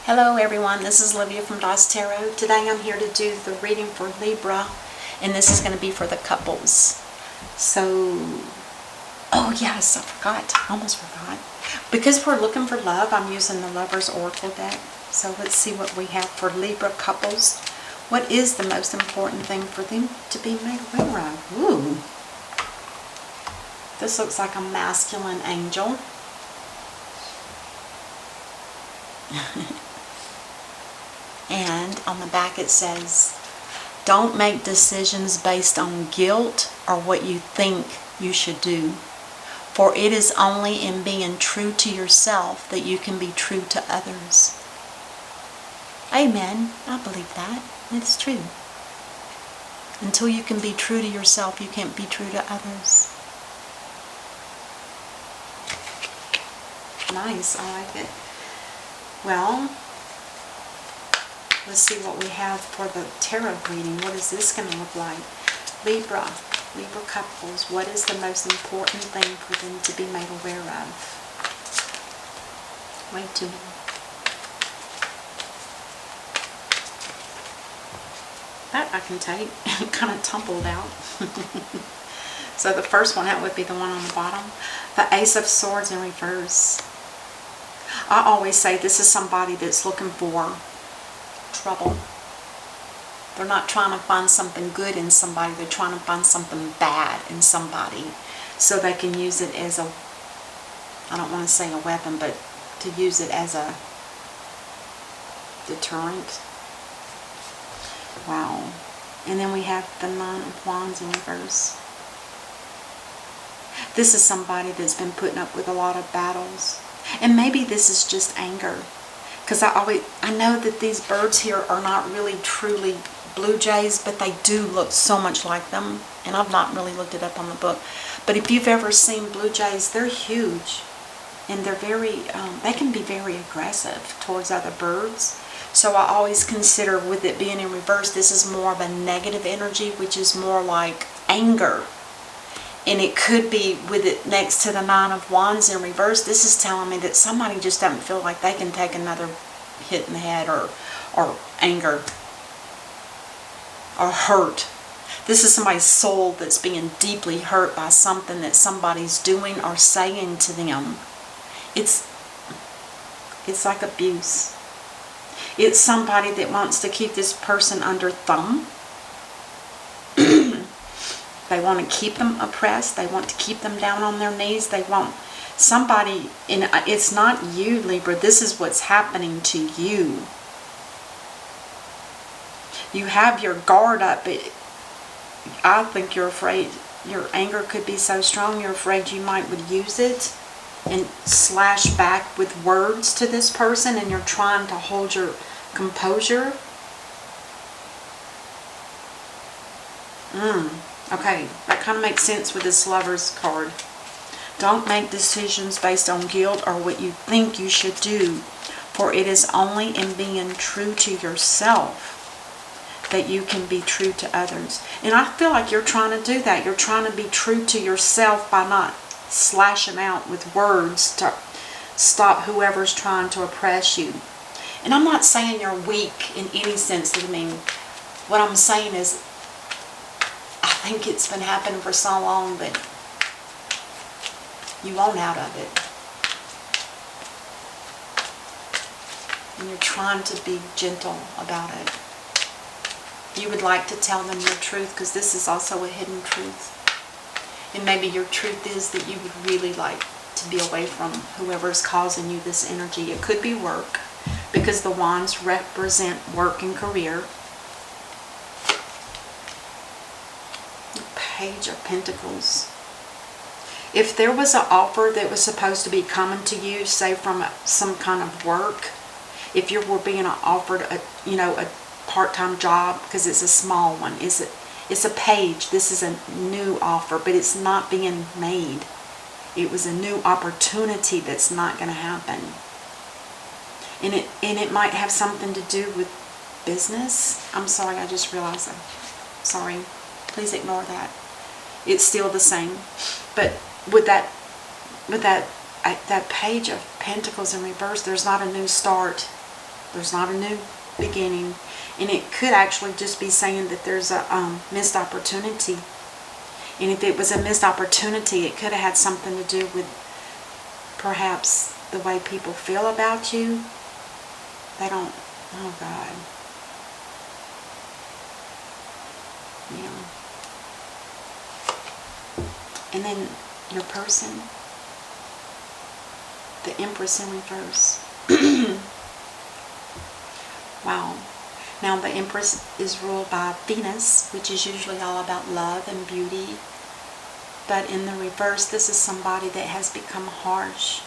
Hello everyone, this is Olivia from Dawes Tarot. Today I'm here to do the reading for Libra, and this is going to be for the couples. So, oh yes, almost forgot. Because we're looking for love, I'm using the Lover's Oracle deck. So let's see what we have for Libra couples. What is the most important thing for them to be made aware of? Ooh. This looks like a masculine angel. And on the back it says, don't make decisions based on guilt or what you think you should do. For it is only in being true to yourself that you can be true to others. Amen. I believe that. It's true. Until you can be true to yourself, you can't be true to others. Nice. I like it. Well, let's see what we have for the tarot reading. What is this going to look like? Libra couples, what is the most important thing for them to be made aware of? Way too many. That I can take. It kind of tumbled out. So the first one, that would be the one on the bottom. The Ace of Swords in reverse. I always say this is somebody that's looking for trouble. They're not trying to find something good in somebody. They're trying to find something bad in somebody so they can use it as a, I don't want to say a weapon, but to use it as a deterrent. Wow. And then we have the Nine of Wands in reverse. This is somebody that's been putting up with a lot of battles. And maybe this is just anger. Because I know that these birds here are not really truly blue jays, but they do look so much like them. And I've not really looked it up on the book. But if you've ever seen blue jays, they're huge. And they're very, they can be very aggressive towards other birds. So I always consider, with it being in reverse, this is more of a negative energy, which is more like anger. And it could be, with it next to the Nine of Wands in reverse, this is telling me that somebody just doesn't feel like they can take another hit in the head or anger or hurt. This is somebody's soul that's being deeply hurt by something that somebody's doing or saying to them. It's like abuse. It's somebody that wants to keep this person under thumb. They want to keep them oppressed. They want to keep them down on their knees. They want somebody, and it's not you, Libra. This is what's happening to you. You have your guard up, but I think you're afraid. Your anger could be so strong, you're afraid you might would use it and slash back with words to this person, and you're trying to hold your composure. Okay, that kind of makes sense with this Lover's card. Don't make decisions based on guilt or what you think you should do, for it is only in being true to yourself that you can be true to others. And I feel like you're trying to do that. You're trying to be true to yourself by not slashing out with words to stop whoever's trying to oppress you. And I'm not saying you're weak in any sense. I mean, what I'm saying is, I think it's been happening for so long that you want out of it. And you're trying to be gentle about it. You would like to tell them your truth, because this is also a hidden truth. And maybe your truth is that you would really like to be away from whoever's causing you this energy. It could be work, because the wands represent work and career. Page of Pentacles. If there was an offer that was supposed to be coming to you, say from some kind of work, if you were being offered a part-time job, because it's a small one, it's a page. This is a new offer, but it's not being made. It was a new opportunity that's not going to happen. And it might have something to do with business. I'm sorry, I just realized that. Sorry. Please ignore that. It's still the same. But with that page of Pentacles in reverse, there's not a new start. There's not a new beginning. And it could actually just be saying that there's a missed opportunity. And if it was a missed opportunity, it could have had something to do with perhaps the way people feel about you. They don't, oh God. Yeah. And then your person, the Empress in reverse. Wow. Now the Empress is ruled by Venus, which is usually all about love and beauty. But in the reverse, this is somebody that has become harsh.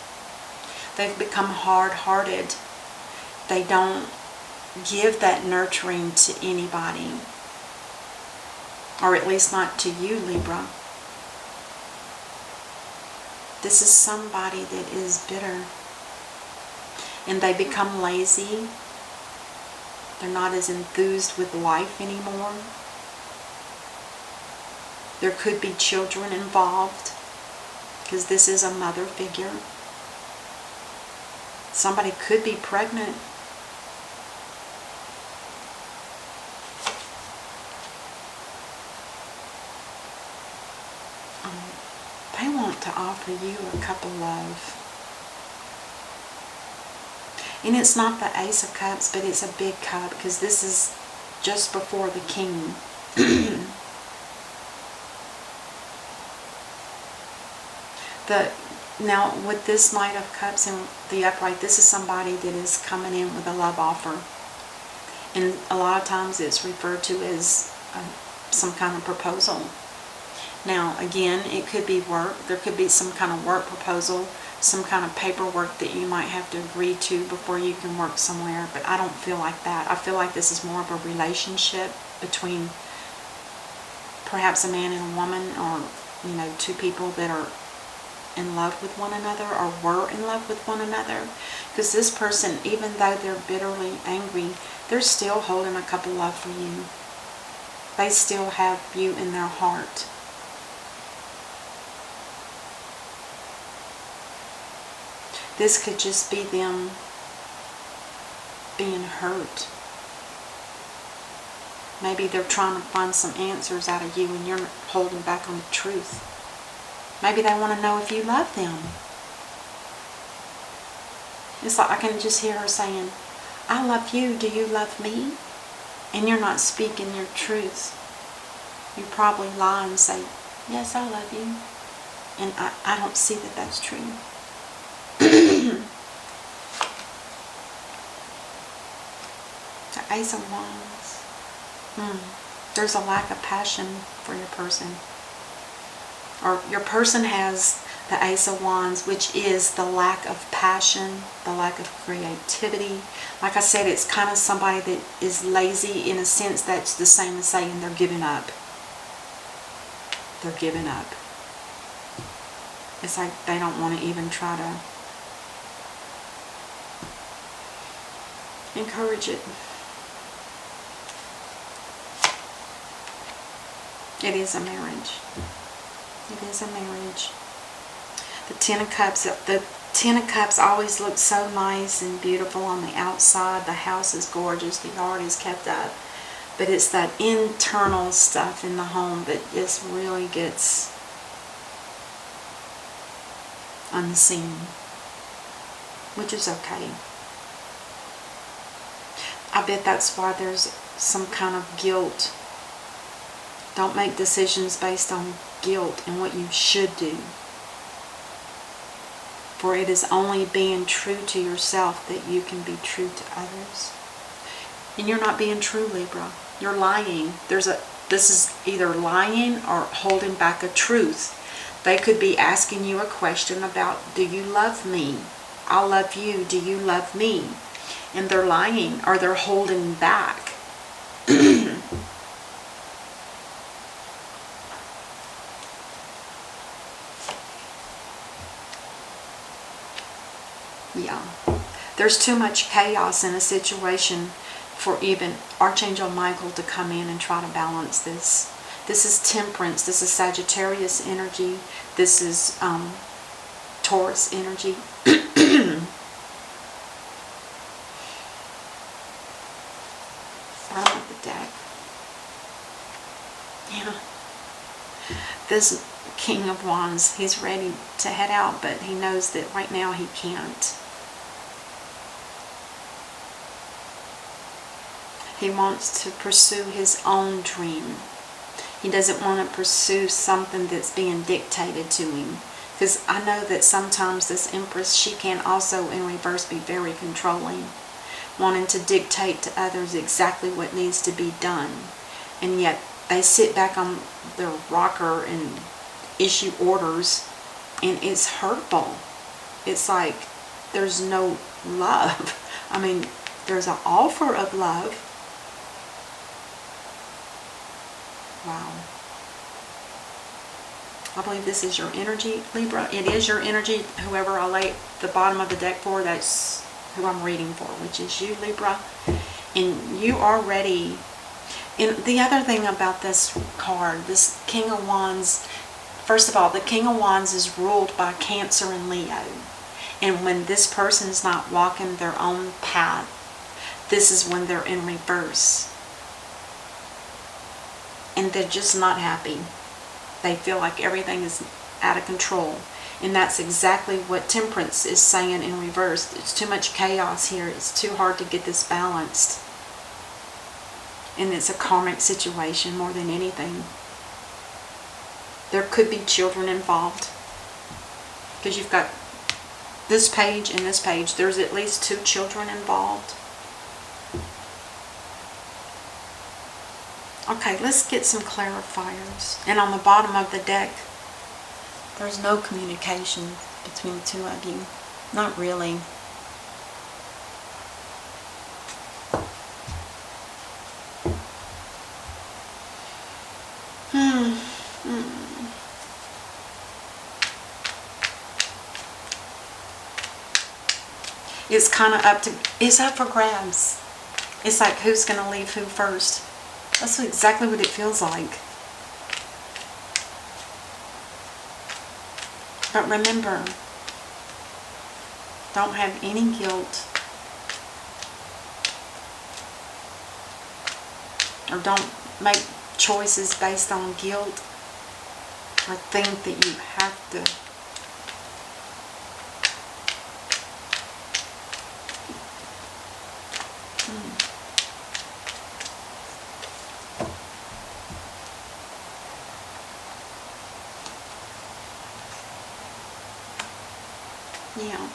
They've become hard-hearted. They don't give that nurturing to anybody. Or at least not to you, Libra. This is somebody that is bitter. And they become lazy. They're not as enthused with life anymore. There could be children involved, because this is a mother figure. Somebody could be pregnant. They want to offer you a cup of love. And it's not the Ace of Cups, but it's a big cup, because this is just before the King. Now, with this Knight of Cups and the upright, this is somebody that is coming in with a love offer. And a lot of times it's referred to as some kind of proposal. Now, again, it could be work. There could be some kind of work proposal, some kind of paperwork that you might have to agree to before you can work somewhere. But I don't feel like that. I feel like this is more of a relationship between perhaps a man and a woman, or, you know, two people that are in love with one another, or were in love with one another. Because this person, even though they're bitterly angry, they're still holding a cup of love for you. They still have you in their heart. This could just be them being hurt. Maybe they're trying to find some answers out of you and you're holding back on the truth. Maybe they want to know if you love them. It's like I can just hear her saying, I love you, do you love me? And you're not speaking your truth. You probably lie and say, yes, I love you. And I don't see that that's true. The Ace of Wands. There's a lack of passion for your person. Or your person has the Ace of Wands, which is the lack of passion, the lack of creativity. Like I said, it's kind of somebody that is lazy. In a sense, that's the same as saying they're giving up. They're giving up. It's like they don't want to even try to encourage it. It is a marriage. It is a marriage. The Ten of Cups always looks so nice and beautiful on the outside. The house is gorgeous. The yard is kept up. But it's that internal stuff in the home that just really gets unseen. Which is okay. I bet that's why there's some kind of guilt. Don't make decisions based on guilt and what you should do. For it is only being true to yourself that you can be true to others. And you're not being true, Libra. You're lying. This is either lying or holding back a truth. They could be asking you a question about, do you love me? I love you. Do you love me? And they're lying, or they're holding back. Yeah. There's too much chaos in a situation for even Archangel Michael to come in and try to balance this. This is Temperance. This is Sagittarius energy. This is Taurus energy. bottom of the deck. Yeah. This King of Wands, he's ready to head out, but he knows that right now he can't. He wants to pursue his own dream. He doesn't want to pursue something that's being dictated to him. Because I know that sometimes this Empress, she can also in reverse be very controlling, wanting to dictate to others exactly what needs to be done. And yet they sit back on their rocker and issue orders, and it's hurtful. It's like there's no love. I mean, there's an offer of love. Wow. I believe this is your energy, Libra. It is your energy. Whoever I lay the bottom of the deck for, that's who I'm reading for, which is you, Libra. And you are ready. And the other thing about this card, this King of Wands, first of all, the King of Wands is ruled by Cancer and Leo. And when this person is not walking their own path, this is when they're in reverse. And they're just not happy. They feel like everything is out of control. And that's exactly what Temperance is saying in reverse. It's too much chaos here. It's too hard to get this balanced. And it's a karmic situation more than anything. There could be children involved. Because you've got this page and this page. There's at least 2 children involved. Okay, let's get some clarifiers. And on the bottom of the deck, there's no communication between the 2 of you. Not really. It's kind of it's up for grabs. It's like who's going to leave who first. That's exactly what it feels like. But remember, don't have any guilt. Or don't make choices based on guilt. Or think that you have to. Yeah,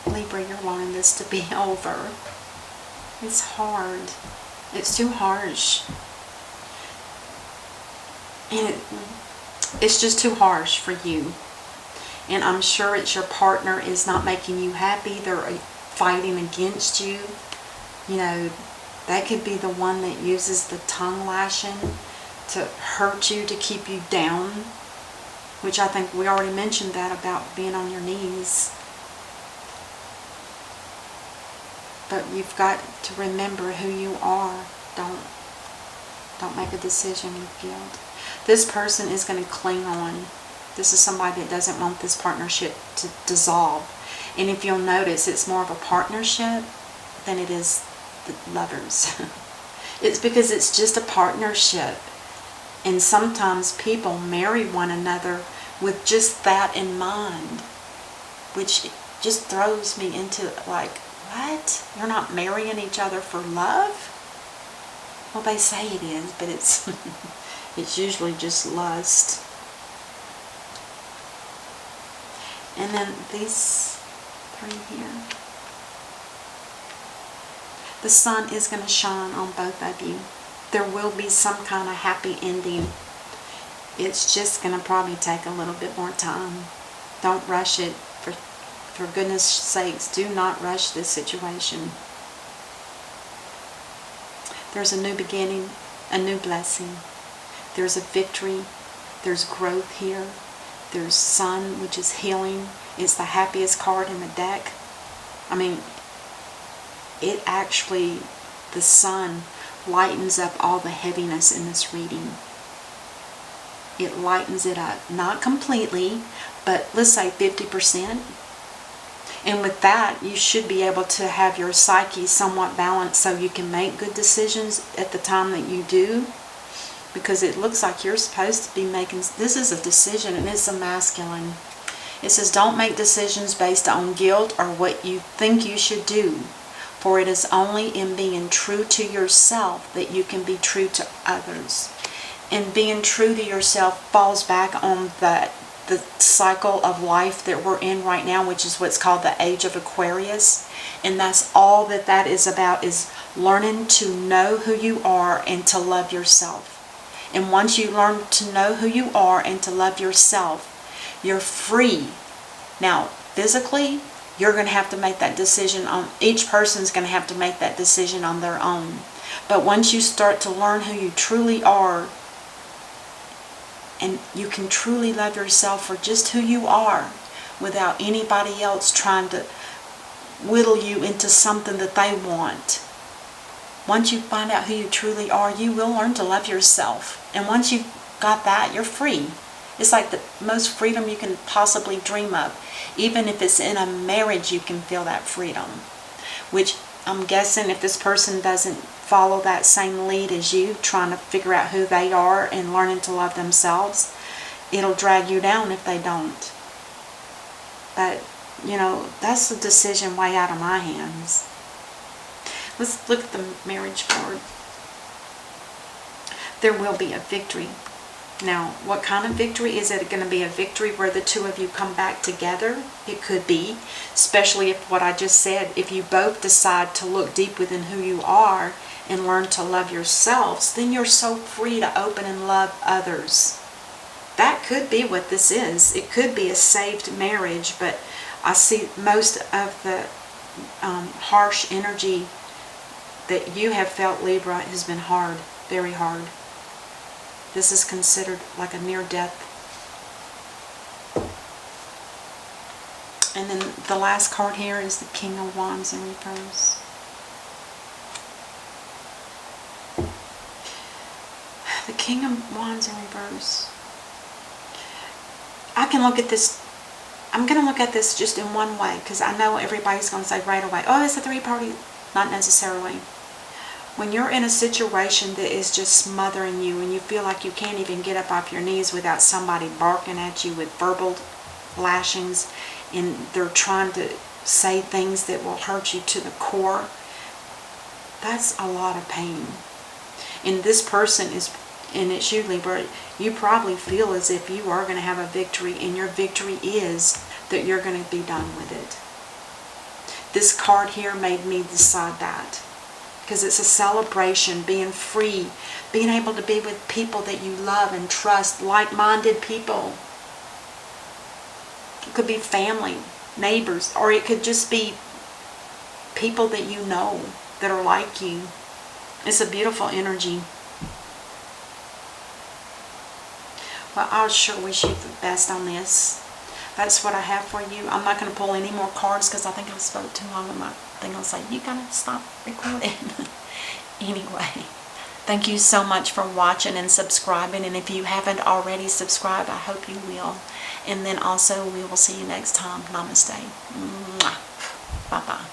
Libra, you're wanting this to be over. It's hard. It's too harsh. And it's just too harsh for you. And I'm sure it's your partner is not making you happy. They're fighting against you. You know, that could be the one that uses the tongue lashing to hurt you, to keep you down. Which I think we already mentioned that about being on your knees. But you've got to remember who you are. Don't make a decision with guilt. This person is going to cling on. This is somebody that doesn't want this partnership to dissolve. And if you'll notice, it's more of a partnership than it is the lovers. It's because it's just a partnership. And sometimes people marry one another with just that in mind, which just throws me into like, what? You're not marrying each other for love? Well, they say it is, but it's it's usually just lust. And then these 3 here. The sun is going to shine on both of you. There will be some kind of happy ending. It's just going to probably take a little bit more time. Don't rush it. For goodness sakes, do not rush this situation. There's a new beginning, a new blessing. There's a victory. There's growth here. There's sun, which is healing. It's the happiest card in the deck. I mean, it actually, the sun lightens up all the heaviness in this reading. It lightens it up. Not completely, but let's say 50%. And with that, you should be able to have your psyche somewhat balanced so you can make good decisions at the time that you do. Because it looks like you're supposed to be making, this is a decision, and it's a masculine. It says, don't make decisions based on guilt or what you think you should do. For it is only in being true to yourself that you can be true to others. And being true to yourself falls back on the cycle of life that we're in right now, which is what's called the age of Aquarius. And that's all that is about, is learning to know who you are and to love yourself. And once you learn to know who you are and to love yourself, you're free. Now, physically, you're going to have to make that decision on, each person's going to have to make that decision on their own. But once you start to learn who you truly are, and you can truly love yourself for just who you are, without anybody else trying to whittle you into something that they want. Once you find out who you truly are, you will learn to love yourself. And once you've got that, you're free. It's like the most freedom you can possibly dream of. Even if it's in a marriage, you can feel that freedom. Which I'm guessing if this person doesn't follow that same lead as you, trying to figure out who they are and learning to love themselves, it'll drag you down if they don't. But, you know, that's a decision way out of my hands. Let's look at the marriage card. There will be a victory. Now, what kind of victory? Is it going to be a victory where the two of you come back together? It could be, especially if what I just said, if you both decide to look deep within who you are and learn to love yourselves, then you're so free to open and love others. That could be what this is. It could be a saved marriage, but I see most of the harsh energy that you have felt, Libra, has been hard, very hard. This is considered like a near death. And then the last card here is the King of Wands in reverse. The King of Wands in reverse. I can look at this, I'm going to look at this just in one way, because I know everybody's going to say right away, oh, it's a three-party. Not necessarily. When you're in a situation that is just smothering you and you feel like you can't even get up off your knees without somebody barking at you with verbal lashings, and they're trying to say things that will hurt you to the core, that's a lot of pain. And this person is, and it's you, Libra, you probably feel as if you are going to have a victory, and your victory is that you're going to be done with it. This card here made me decide that. Because it's a celebration, being free, being able to be with people that you love and trust, like-minded people. It could be family, neighbors, or it could just be people that you know that are like you. It's a beautiful energy. Well, I sure wish you the best on this. That's what I have for you. I'm not going to pull any more cards because I think I spoke too long on my thing. I'll say, you gotta stop recording. Anyway, thank you so much for watching and subscribing. And if you haven't already subscribed, I hope you will. And then also, we will see you next time. Namaste. Bye-bye.